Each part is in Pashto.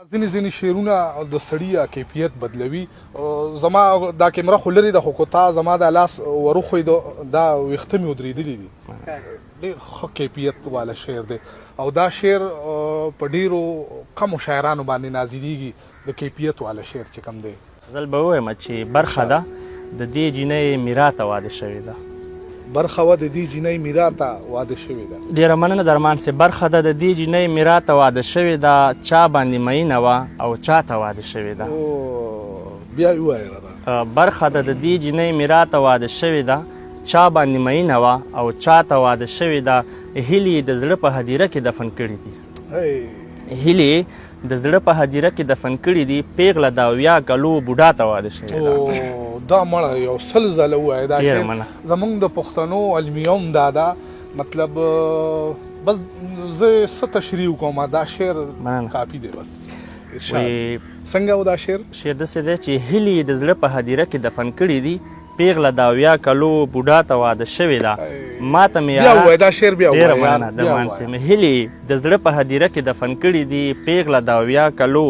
ځینې شعرونه د سړي کیفیت بدلوي. زما دا کیمره خو لرې ده خو تا زما د لاس وروښویده دا ویښته مې ودرېدلي دي. ډېر ښه کیفیت والا شعر دی او دا شعر په ډېرو کمو شاعرانو باندې نازلیږي د کیفیت والا شعر چې کوم دی. غزل به ووایم چې برخه ده د دې جینۍ میرا ته واده شوې ده. برخه وه د دې جینۍ میرا ته واده شوې ده. ډېره مننه درمان صاحب. برخه ده د دې جینۍ میرا ته واده شوې ده، چا باندې مینه وه او چا ته واده شوې ده. بیا یې ووایه راته. برخه ده د دې جینۍ میرا ته واده شوې ده، چا باندې مینه وه او چا ته واده شوې ده. هیلې د زړه په هدیره کې دفن کړي دي. هیلې د زړه په هدیره کې دفن کړي دي، پیغله د 70 کلو بوډا ته واده شوې ده. دا مړه یو سل ځله ووایه دا شعر زموږ د پښتنو علمیوم دا ده. مطلب بس زه څه تشریح وکړم دا شعر کافي دی بس. څنګه و دا شعر؟ شعر داسې دی چې هیلې د زړه په هدیره کې دفن کړي دي، پیغله د 70 کلو بوډا ته واده شوې ده. ماته مې بیا ووایه دا شعر بیا ووایه. ډېره مننه درمان صاحب. هیلې د زړه په هدیره کې دفن کړي دي، پیغله د 70 کلو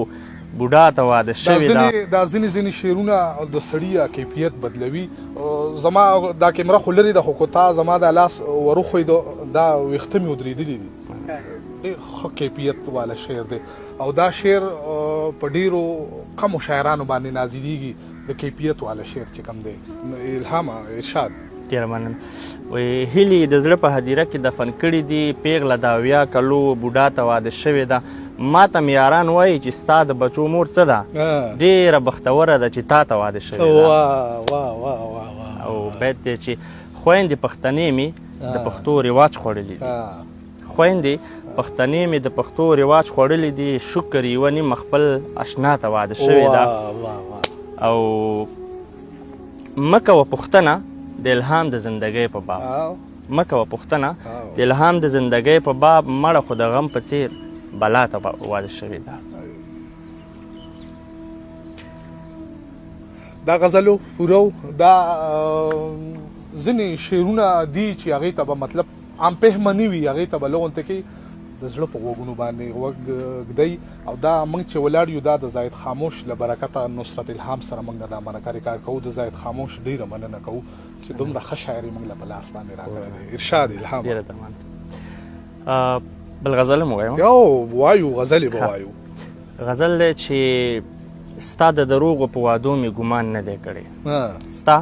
بوډا ته واده شوې ده. دا ځینې شعرونه د سړي کیفیت بدلوي. زما دا کیمره خو لرې ده خو تا زما د لاس وروښویده دا ویښته مې ودرېدلي دي. ډېر ښه کیفیت والا شعر دی او دا شعر په ډېرو کمو شاعرانو باندې نازلیږي د کیفیت والا شعر چې کوم دی. الهام ارشاد. ډېره مننه. هیلې د زړه په هدیره کې دفن کړي دي، پیغله د 70 کلو بوډا ته واده شوې ده. ماته مې یاران وایي چې ستا د بچو مور څه ده، ډېره بختوره ده چې تا ته واده شوې ده. او بیت دی چې خویندې پښتنې مې د پښتو رواج خوړلي دي. خویندې پښتنې مې د پښتو رواج خوړلي دي، شکر یوه نیم خپل اشنا ته واده شوې ده. او مه کوه پوښتنه د الهام د زندګۍ په باب، مه کوه پوښتنه د الهام د زندګۍ په باب، مړه خو د غم په څېر بلا ته واده شوې ده. دا غزلو پورو دا ځینې شعرونه دي چې هغې ته به مطلب عام فهمه نه وي، هغې ته به لغونته کې د زړه په غوږونو باندې غوږ ږدئ. او دا موږ چې ولاړ یو دا د زاهد خاموش له برکته نصرت الهام سره موږ دا مرکه ریکارډ کوو. د زاهد خاموش ډېره مننه کوو چې دومره ښه شاعري موږ له په لاس باندې راکړی دی. ارشاد الهام. ډېره درمان. بل غزل هم ووایم؟ یو وایو غزلې به وایو. غزل دی چې ستا د دروغو په وعدو مې ګمان نه دی کړی. ستا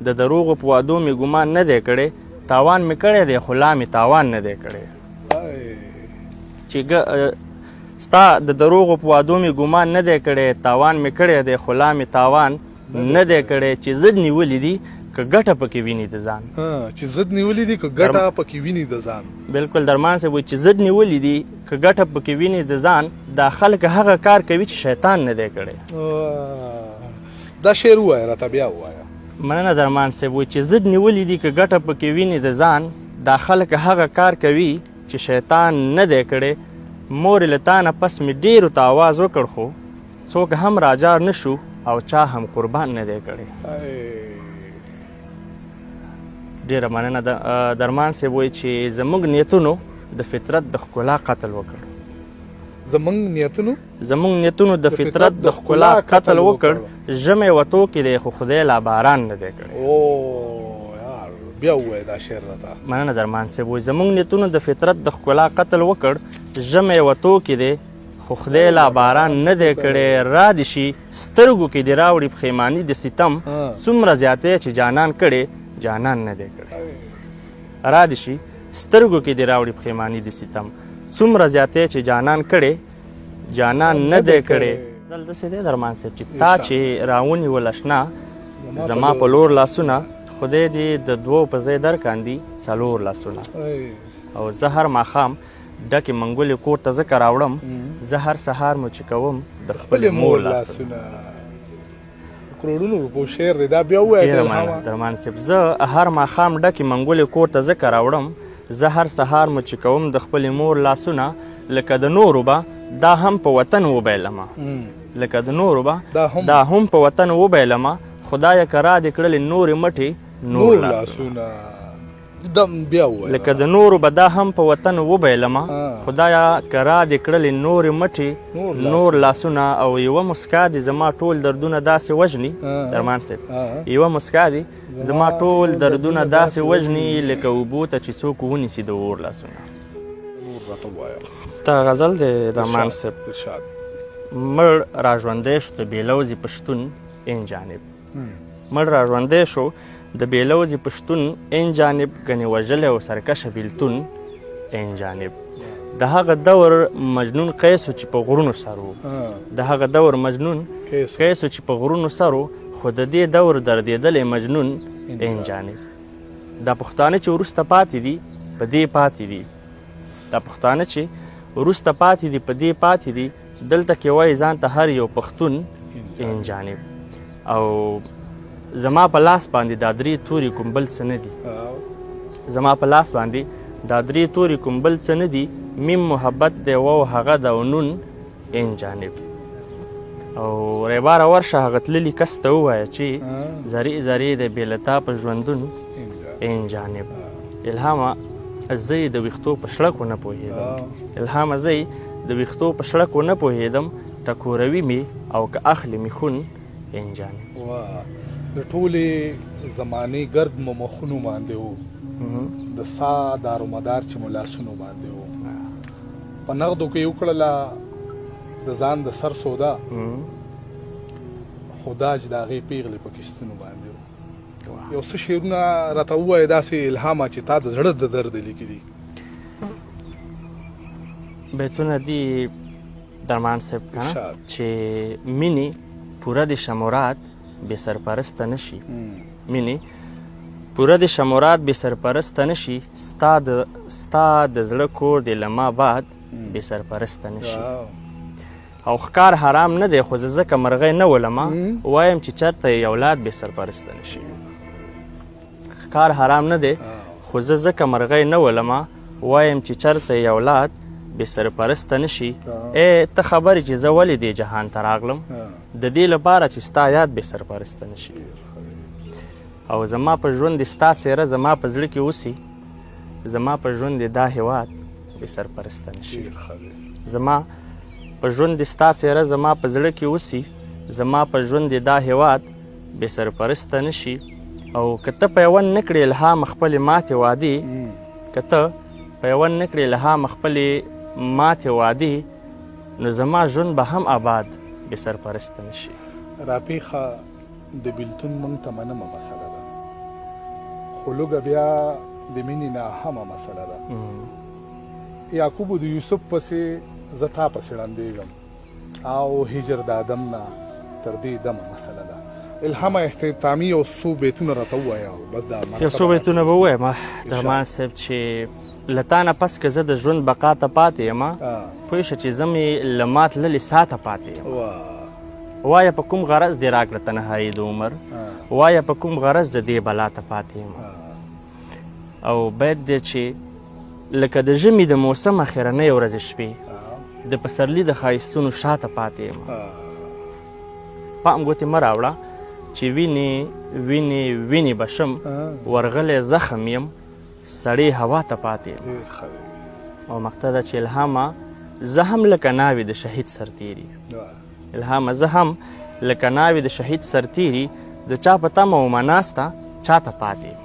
د دروغو په وعدو مې ګمان نه دی کړی، تاوان مې کړی دی خو لا مې تاوان نه دی کړی. چې ستا د دروغو په وعدو مې ګمان نه دی کړی، تاوان مې کړی دی خو لا مې تاوان نه دی کړی. چې ضد نیولي دي که ګټه پکې ویني د ځان. چې ضد نیولي دي که ګټه پکې ویني د ځان. بلکل درمان صاحب وایي چې ضد نیولي دي که ګټه پکې ویني د ځان، دا خلک هغه کار کوي چې شیطان نه دی کړی. دا شعر ووایه راته بیا ووایه. مننه درمان صاحب وایي چې ضد نیولي دي که ګټه پکې ویني د ځان، دا خلک هغه کار کوي چې شیطان نه دی کړی. مورې له تا نه پس مې ډېرو ته آواز وکړ خو څوک هم راجار نه شو او چا هم قربان نه دی کړی. ډېره مننه درمان صاحب وایي چې زموږ نیتونو د فطرت د ښکلا قتل وکړ. زموږ نیتونو د فطرت د ښکلا قتل وکړ، ژمی وتو کې دی خو خدای لا باران نه دی کړی. بیا ووایه دا شعر راته. مننه درمان صاحب وایي زموږ نیتونو د فطرت د ښکلا قتل وکړ، ژمی وتو کې دی خو خدای لا باران نه دی کړی. را دې شي سترګو کې دې راوړي پښیماني د ستم، څومره زیاتی چې جانان کړی جانان نه دی کړی. را دې شي سترګو کې دې راوړي پښیماني د ستم، څومره زیاتی چې جانان کړی جانان نه دی کړی. ځل داسې دی درمان صاحب چې تا چې راونیول اشنا زما په لور لاسونه، خدای دې د 2 په ځای درکاندي 4 لاسونه. او زه هر ماښام ډکې منګولې کور ته ځکه راوړم، زه هر سهار مو چې کوم د خپلې مور لاسونه. کروڑونو روپو شعر دی دا بیا ووایه. درمان صاحب زه هر ماښام ډکې منګولې کور ته ځکه راوړم، زه هر سهار مو چې کوم د خپلې مور لاسونه. لکه د نورو به دا هم په وطن وبیلمه، لکه د نورو به دا هم په وطن وبیلمه، خدایه که را دې کړلې نورې مټې نور لاسونه. دم بیا ووایه لکه د نورو به دا هم په وطن وبیلمه خدایا که را دې کړلې نورې مټې نور لاسونه او یوه مسکا دې زما ټول دردونه داسې وژني درمان صاحب یوه مسکا دې زما ټول دردونه داسې وژني لکه اوبو ته چې څوک ونیسي د اور لاسونه نور راته ووایه دا غزل دی درمان صاحب ارشاد مړ را ژوندی شو د بېلوزي پښتون این جانب مړ را ژوندی شو د بېلوزي پښتون این جانب ګنې وژلی او سرکشه بېلتون این جانب د هغه دور مجنون قیس چې په غرونو سر و د هغه دور مجنون قیس چې په غرونو سر و خو د دې دور دردېدلی مجنون این جانب دا پښتانه چې وروسته پاتې دي په دې پاتې دي دا پښتانه چې وروسته پاتې دي په دې پاتې دي دلته کې وایي ځان ته هر یو پښتون این جانب او زما په لاس باندې دا درې توري کوم بل څه نه دي زما په لاس باندې دا درې توري کوم بل څه نه دي میم محبت دی او هغه د نون این جانب او ریباره ورشه هغه تللي کس ته ووایه چې زرې زرې د بېلتا په ژوندون این جانب الهامه زه د ویښتو په شړکو نه پوهېدم الهامه زه د ویښتو په شړکو نه پوهېدم ټکوروي مې او که اخلي مې خون این جانب د ټولې زمانې ګرد مو مخونو باندې و د سا دارومدار چې مو لاسونو باندې و په نغدو کې یې وکړله د ځان د سر سودا خدا چې د هغې پیغلې په کیستونو باندې و یو څه شعرونه راته ووایه داسې الهامه چې تا د زړه د درد لیکي دي بیتونه دي درمان صاحب که نه چې مینې پوره د شمورات بې سرپرسته نشي مینې پوره د شمورات بې سرپرسته نشي ستا د زړه کور د لما بعد بې سرپرسته نشي او ښکار حرام نه دی خو زه ځکه مرغۍ نه ولمه وایم چې چېرته یې اولاد بې سرپرسته نشي ښکار حرام نه دی خو زه ځکه مرغۍ نه ولمه وایم چې چېرته یې اولاد بې سرپرسته نشي ای ته خبرې چې زه ولې دې جهان ته راغلم د دې لپاره چې ستا یاد بې سرپرسته نشي او زما په ژوند دې ستا څېره زما په زړه کې اوسي زما په ژوند دې دا هېواد بې سرپرسته نشي زما په ژوند دې ستا څېره زما په زړه کې اوسي زما په ژوند دې دا هېواد بې سرپرسته نشي او که ته پیوند نه کړې الهام خپلې ماتې وعدې که ته پیوند نه کړې الهام خپلې ماتې وعدې نو زما ژوند به هم آباد بې سرپرسته نشي راپېښه د بېلتون موږ ته منمه مسله ده خو لږه بیا د مینې ناهمه مسله ده یعقوبو د یوسف پسې زه تا پسې ړندېږم او هجر د آدم نه تر دې دمه مسله ده الهامه اختتامي یو څو بیتونه راته ووایه بس دا یو څو بیتونه به ووایم درمان صاحب چې له تا نه پس که زه د ژوند بقا ته پاتې یم پوه شه چې زه مې له ما تللې سا ته پاتې یم وایه په کوم غرض دې راکړه تنهایي د عمر وایه په کوم غرض زه دې بلا ته پاتې یم او بیت دی چې لکه د ژمي د موسم اخرنۍ ورځې شپې د پسرلي د ښایستونو شاته پاتې یم پام ګوتې مه راوړه چې وینې وینې وینې به شم ورغلی زخم یم سړې هوا ته پاتې یم او مقطع ده چې الهامه زه هم لکه ناوې د شهید سرتیري الهامه زه هم لکه ناوې د شهید سرتیري د چا په تمه ومه ناسته چاته پاتې یم